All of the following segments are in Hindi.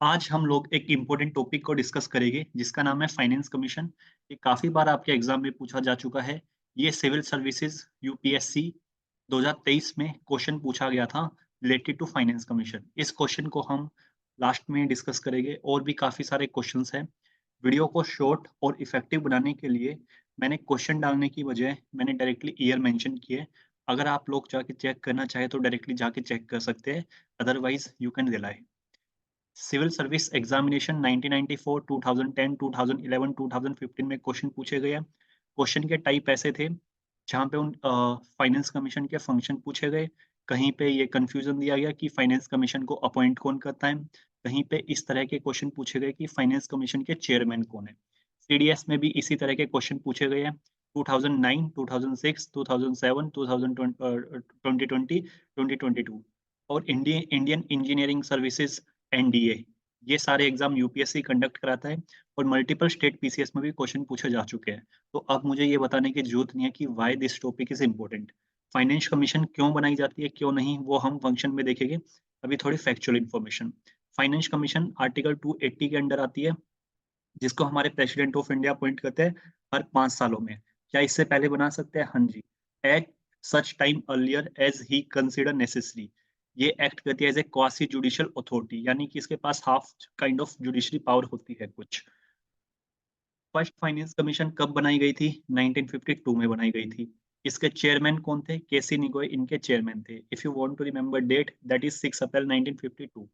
आज हम लोग एक इम्पोर्टेंट टॉपिक को डिस्कस करेंगे जिसका नाम है फाइनेंस कमीशन। ये काफी बार आपके एग्जाम में पूछा जा चुका है। ये सिविल सर्विसेज यूपीएससी 2023 में क्वेश्चन पूछा गया था रिलेटेड टू फाइनेंस कमीशन। इस क्वेश्चन को हम लास्ट में डिस्कस करेंगे और भी काफी सारे क्वेश्चंस हैं। वीडियो को शॉर्ट और इफेक्टिव बनाने के लिए मैंने क्वेश्चन डालने की बजाय मैंने डायरेक्टली ईयर मेंशन किए। अगर आप लोग जाके चेक करना चाहे तो डायरेक्टली जाके चेक कर सकते हैं, otherwise you can rely. Civil service examination 1994, 2010, 2011, 2015 में क्वेश्चन पूछे गए हैं। क्वेश्चन के टाइप ऐसे थे जहाँ पे उन फाइनेंस कमीशन के फंक्शन पूछे गए। कहीं पे ये कंफ्यूजन दिया गया कि फाइनेंस कमीशन को अपॉइंट कौन करता है। कहीं पे इस तरह के क्वेश्चन पूछे गए कि फाइनेंस कमीशन के चेयरमैन कौन है। सीडीएस में भी इसी तरह के क्वेश्चन पूछे गए हैं। 2009, 2006, 2007, 2020, 2022 और इंडियन इंजीनियरिंग सर्विसेज एनडीए, ये सारे एग्जाम यूपीएससी कंडक्ट कराता है और मल्टीपल स्टेट पीसीएस में भी क्वेश्चन पूछे जा चुके हैं। तो अब मुझे ये बताने की जरूरत नहीं है कि why this topic is important. Finance commission क्यों बनाई जाती है, क्यों नहीं, वो हम फंक्शन में देखेंगे। अभी थोड़ी factual information. Finance commission article 280 के अंडर आती है, जिसको हमारे प्रेसिडेंट ऑफ इंडिया अपॉइंट करते हैं हर 5 सालों में। क्या इससे पहले बना सकते हैं? हाँ जी। At such time earlier as he consider necessary. ये एक्ट करती है as a quasi judicial authority, यानी कि इसके पास half kind of judiciary power होती है कुछ। फर्स्ट फाइनेंस कमीशन कब बनाई गई थी? 1952 में बनाई गई थी। इसके चेयरमैन कौन थे? केसी निगोय इनके चेयरमैन थे। If you want to remember date, that is 6 April 1952।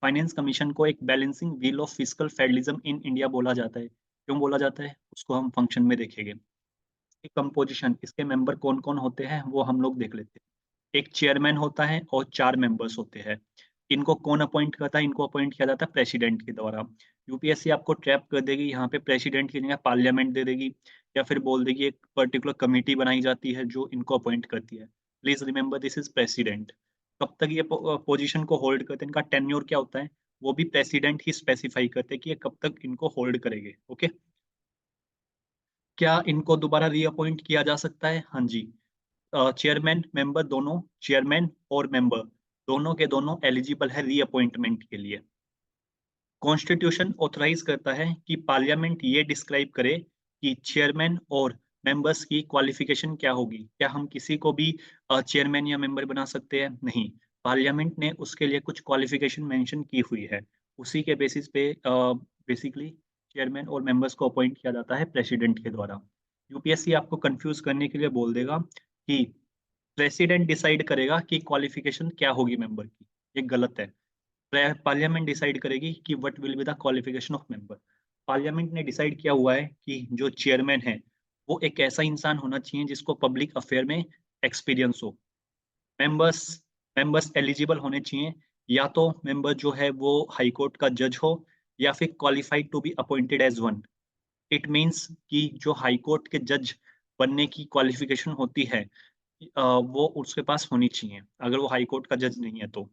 Finance commission को एक balancing wheel of fiscal federalism in India बोला जाता है। क्यों बोला जाता है उसको हम फंक्शन में देखेंगे। कंपोजिशन, इसके मेंबर कौन कौन होते हैं वो हम लोग देख लेते हैं। एक चेयरमैन होता है और 4 मेंबर्स होते हैं। इनको कौन अपॉइंट करता है? इनको अपॉइंट किया जाता है प्रेसिडेंट के द्वारा। यूपीएससी आपको ट्रैप कर देगी, यहाँ पे प्रेसिडेंट की जगह पार्लियामेंट दे देगी, या फिर बोल देगी एक पर्टिकुलर कमिटी बनाई जाती है जो इनको अपॉइंट करती है। Please remember this is president. कब तक ये पोजीशन को होल्ड करते हैं, इनका टेन्योर क्या होता है, वो भी प्रेसिडेंट ही स्पेसिफाई करते हैं कि ये कब तक इनको होल्ड करेंगे। ओके। क्या इनको दोबारा रीअपॉइंट किया जा सकता है? हाँ जी। चेयरमैन मेंबर दोनों, चेयरमैन और मेंबर दोनों के दोनों एलिजिबल है रीअपॉइंटमेंट के लिए। कॉन्स्टिट्यूशन ऑथराइज करता है कि पार्लियामेंट ये डिस्क्राइब करे कि चेयरमैन और मेंबर्स की क्वालिफिकेशन क्या होगी। क्या हम किसी को भी चेयरमैन या मेंबर बना सकते हैं? नहीं। पार्लियामेंट ने उसके लिए कुछ क्वालिफिकेशन मेंशन की हुई है। उसी के बेसिस पे बेसिकली चेयरमैन और मेंबर्स को अपॉइंट किया जाता है प्रेसिडेंट के द्वारा। यूपीएससी आपको कंफ्यूज करने के लिए बोल देगा कि प्रेसिडेंट डिसाइड करेगा कि क्वालिफिकेशन क्या होगी मेंबर की। ये गलत है। पार्लियामेंट डिसाइड करेगी कि what will be the qualification of member. Parliament ने डिसाइड किया हुआ है कि जो चेयरमैन है वो एक ऐसा इंसान होना चाहिए जिसको पब्लिक अफेयर में एक्सपीरियंस हो। मेंबर्स मेंबर्स एलिजिबल होने चाहिए। या तो मेंबर जो है वो हाई कोर्ट का जज हो, या फिर qualified to be appointed as one. It means कि जो हाई कोर्ट के जज बनने की क्वालिफिकेशन होती है, वो उसके पास होनी चाहिए। अगर वो हाई कोर्ट का जज नहीं है तो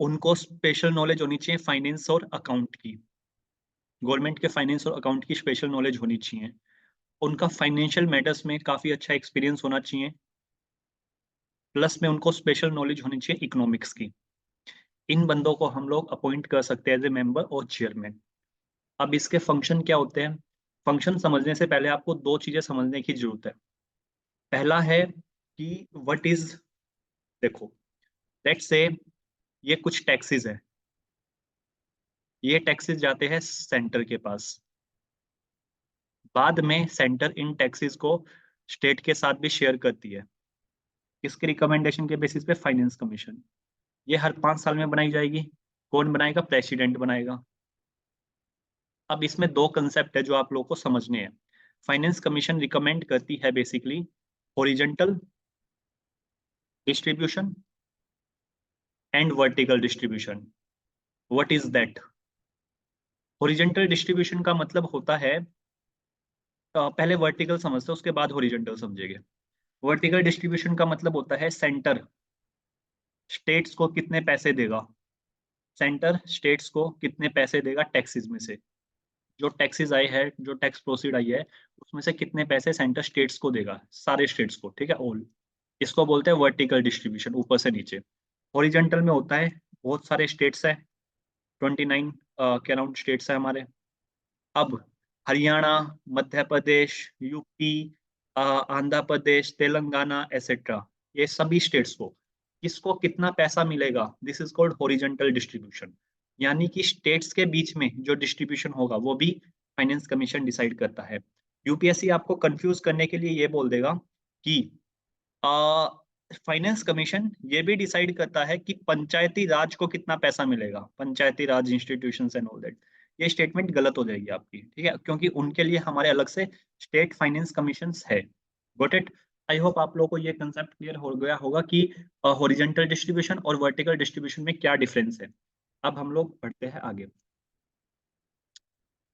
उनको स्पेशल नॉलेज होनी चाहिए फाइनेंस और अकाउंट की। गवर्नमेंट के फाइनेंस और अकाउंट की स्पेशल नॉलेज होनी चाहिए। उनका फाइनेंशियल मैटर्स में काफी अच्छा एक्सपीरियंस होना चाहिए। प्लस में उनको स्पेशल नॉलेज होनी चाहिए इकोनॉमिक्स की। इन बंदों को हम लोग अपॉइंट कर सकते हैं एज ए मेंबर और चेयरमैन। अब इसके फंक्शन क्या होते हैं? फंक्शन समझने से पहले आपको दो चीजें समझने की जरूरत है। पहला है कि व्हाट इज, देखो, लेट्स से ये कुछ टैक्सेस है। ये टैक्सेस जाते हैं सेंटर के पास। बाद में सेंटर इन टैक्सेस को स्टेट के साथ भी शेयर करती है। किसके रिकमेंडेशन के बेसिस पे? Finance commission. ये हर 5 साल में बनाई जाएगी। कौन बनाएगा? प्रेसिडेंट बनाएगा। अब इसमें दो कंसेप्ट है जो आप लोगों को समझने हैं। फाइनेंस कमीशन रिकमेंड करती है basically horizontal distribution and vertical distribution. What is that? Horizontal distribution का मतलब होता है, पहले वर्टिकल समझते हैं उसके बाद हॉरिजॉन्टल समझेंगे। वर्टिकल डिस्ट्रीब्यूशन का मतलब होता है सेंटर स्टेट्स को कितने पैसे देगा। सेंटर स्टेट्स को कितने पैसे देगा टैक्सेस में से। जो टैक्सेस आए हैं, जो टैक्स प्रोसीड आई है, उसमें से कितने पैसे सेंटर स्टेट्स को देगा, सारे स्टेट्स को, ठीक है, ऑल। इसको बोलते हैं वर्टिकल डिस्ट्रीब्यूशन, ऊपर से नीचे। हॉरिजॉन्टल में होता है बहुत सारे स्टेट्स हैं, 29 के अराउंड स्टेट्स है हमारे। अब हरियाणा, मध्य प्रदेश, यूपी, आंध्र प्रदेश, तेलंगाना एसेट्रा, ये सभी स्टेट्स को किसको कितना पैसा मिलेगा, this is called horizontal distribution. यानी कि स्टेट्स के बीच में जो डिस्ट्रीब्यूशन होगा वो भी फाइनेंस कमीशन डिसाइड करता है। यूपीएससी आपको कंफ्यूज करने के लिए ये बोल देगा कि फाइनेंस कमीशन ये भी डिसाइड करता है कि पंचायती राज को कितना पैसा मिलेगा, पंचायती राज इंस्टीट्यूशंस एंड ऑल दैट। ये स्टेटमेंट गलत हो जाएगी आपकी, ठीक है, क्योंकि उनके लिए हमारे अलग से स्टेट फाइनेंस कमीशंस है। Got it? आई होप आप लोगों को ये कंसेप्ट क्लियर हो गया होगा कि हॉरिजॉन्टल डिस्ट्रीब्यूशन और वर्टिकल डिस्ट्रीब्यूशन में क्या डिफरेंस है। अब हम लोग बढ़ते हैं आगे।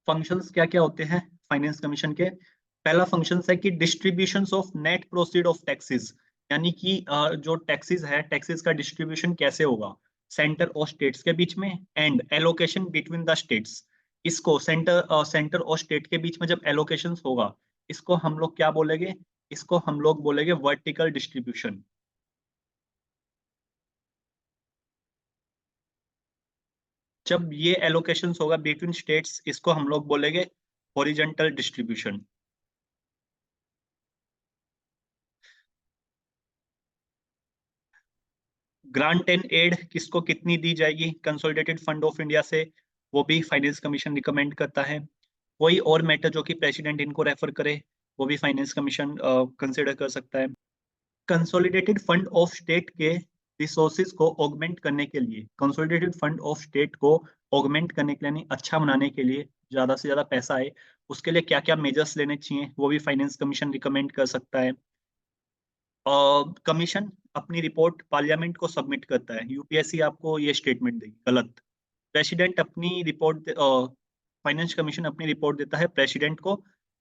फंक्शंस क्या क्या होते हैं फाइनेंस कमीशन के? पहला फंक्शन है कि distribution of net proceed of taxes, यानी कि जो टैक्सेस है, टैक्सेस का डिस्ट्रीब्यूशन कैसे होगा सेंटर और स्टेट्स के बीच में, and allocation between the states. इसको सेंटर और स्टेट के बीच में जब एलोकेशन होगा, इसको हम लोग क्या बोलेंगे? इसको हम लोग बोलेंगे वर्टिकल डिस्ट्रीब्यूशन। जब ये एलोकेशन होगा बिटवीन स्टेट्स, इसको हम लोग बोलेंगे horizontal distribution. Grant and aid किसको कितनी दी जाएगी कंसोलिडेटेड फंड ऑफ इंडिया से, वो भी फाइनेंस कमीशन रिकमेंड करता है। कोई और मैटर जो कि प्रेसिडेंट इनको रेफर करे, वो भी फाइनेंस कमीशन कंसिडर कर सकता है। कंसोलिडेटेड फंड ऑफ स्टेट के रिसोर्सेज को ऑगमेंट करने के लिए, कंसोलिडेटेड फंड ऑफ स्टेट को ऑगमेंट करने के लिए, यानी अच्छा बनाने के लिए, ज्यादा से ज्यादा पैसा आए, उसके लिए क्या क्या मेजर्स लेने चाहिए, वो भी फाइनेंस कमीशन रिकमेंड कर सकता है। कमीशन अपनी रिपोर्ट पार्लियामेंट को सबमिट करता है। यूपीएससी आपको ये स्टेटमेंट देगी, गलत। प्रेसिडेंट अपनी रिपोर्ट, फाइनेंस कमीशन अपनी रिपोर्ट देता है प्रेसिडेंट को,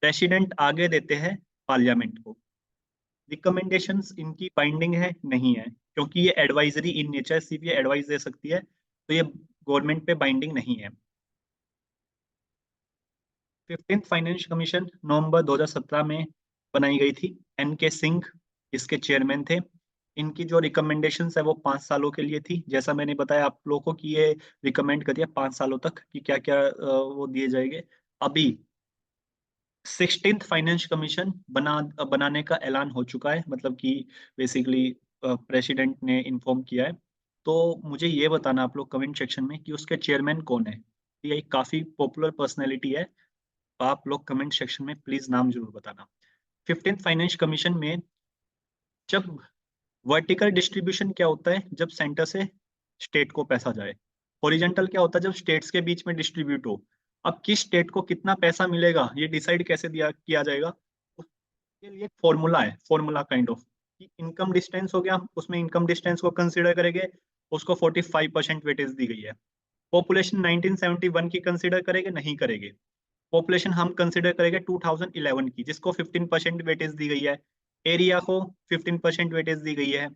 प्रेसिडेंट आगे देते हैं पार्लियामेंट को। रिकमेंडेशंस इनकी बाइंडिंग है नहीं है, क्योंकि ये एडवाइजरी इन नेचर, सिर्फ ये एडवाइस दे सकती है, तो ये गवर्नमेंट पे बाइंडिंग नहीं है। 15th फाइनेंस कमीशन नवंबर 2017 में बनाई गई थी। एन के सिंह इसके चेयरमैन थे। इनकी जो रिकमेंडेशंस है वो 5 सालों के लिए थी। जैसा मैंने बताया आप लोगों को कि ये रिकमेंड कर दिया 5 सालों तक कि क्या क्या वो दिए जाएंगे। अभी 16th फाइनेंस कमीशन बनाने का ऐलान हो चुका है, मतलब कि बेसिकली प्रेसिडेंट ने इन्फॉर्म किया है। तो मुझे ये बताना आप लोग कमेंट सेक्शन में कि उसके चेयरमैन कौन है। ये एक काफी पॉपुलर पर्सनैलिटी है, आप लोग कमेंट सेक्शन में प्लीज नाम जरूर बताना। 15th फाइनेंस कमीशन में जब वर्टिकल डिस्ट्रीब्यूशन क्या होता है, जब सेंटर से स्टेट को पैसा जाए। हॉरिजॉन्टल क्या होता है, जब स्टेट्स के बीच में डिस्ट्रीब्यूट हो। अब किस स्टेट को कितना पैसा मिलेगा ये डिसाइड कैसे दिया किया जाएगा, उसके लिए एक फॉर्मूला है, formula kind of. Income distance हो गया, उसमें इनकम डिस्टेंस को कंसिडर करेंगे, उसको 45% वेटेज दी गई है। पॉपुलेशन 1971 की कंसिडर करेंगे, नहीं करेंगे। पॉपुलेशन हम कंसिडर करेंगे 2011 की, जिसको 15% वेटेज दी गई है। एरिया को 15% वेटेज दी गई है।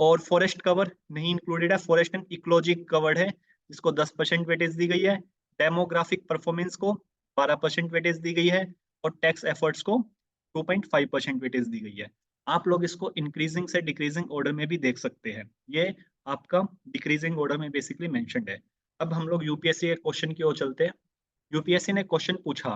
और फॉरेस्ट कवर नहीं इंक्लूडेड है, फॉरेस्ट एंड इकोलॉजी कवर्ड है, जिसको 10% वेटेज दी गई है। डेमोग्राफिक परफॉर्मेंस को 12% वेटेज दी गई है। और टैक्स एफर्ट्स को 2.5% वेटेज दी गई है। आप लोग इसको इंक्रीजिंग से डिक्रीजिंग ऑर्डर में भी देख सकते हैं, ये आपका डिक्रीजिंग ऑर्डर में बेसिकली मेंशन्ड है। अब हम लोग यूपीएससी के क्वेश्चन की ओर चलते हैं। यूपीएससी ने क्वेश्चन पूछा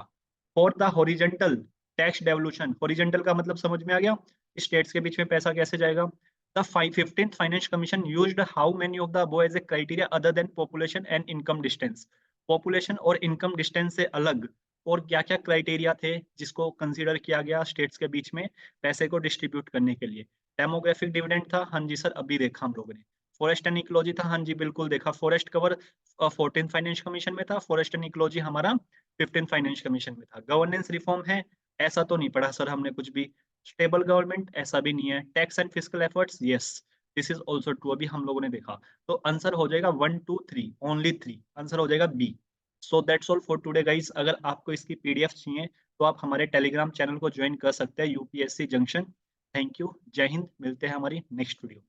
for the horizontal tax devolution. Horizontal का मतलब समझ में आ गया, स्टेट्स के बीच में पैसा कैसे जाएगा। The 15th Finance Commission used how many of the above as a criteria other than population and income distance? Population और इनकम डिस्टेंस से अलग और क्या क्या क्राइटेरिया थे जिसको कंसीडर किया गया स्टेट्स के बीच में पैसे को डिस्ट्रीब्यूट करने के लिए। डेमोग्राफिक डिविडेंड था, हाँ जी सर अभी देखा हम लोगों ने। फॉरेस्ट एंड इकोलॉजी था, हाँ जी बिल्कुल देखा। Forest cover 14th finance commission में था, फॉरेस्ट एंड इकोलॉजी हमारा 15th फाइनेंस कमीशन में था। गवर्नेंस रिफॉर्म है, ऐसा तो नहीं पढ़ा सर हमने कुछ भी। स्टेबल गवर्नमेंट, ऐसा भी नहीं है। Tax and fiscal efforts, yes this is also true, अभी हम लोगों ने देखा। तो आंसर हो जाएगा 1 2 3, ओनली 3 आंसर हो जाएगा B. So that's all for today guys. अगर आपको इसकी पीडीएफ चाहिए तो आप हमारे टेलीग्राम चैनल को ज्वाइन कर सकते हैं, यूपीएससी जंक्शन। थैंक यू, जय हिंद, मिलते हैं हमारी नेक्स्ट वीडियो।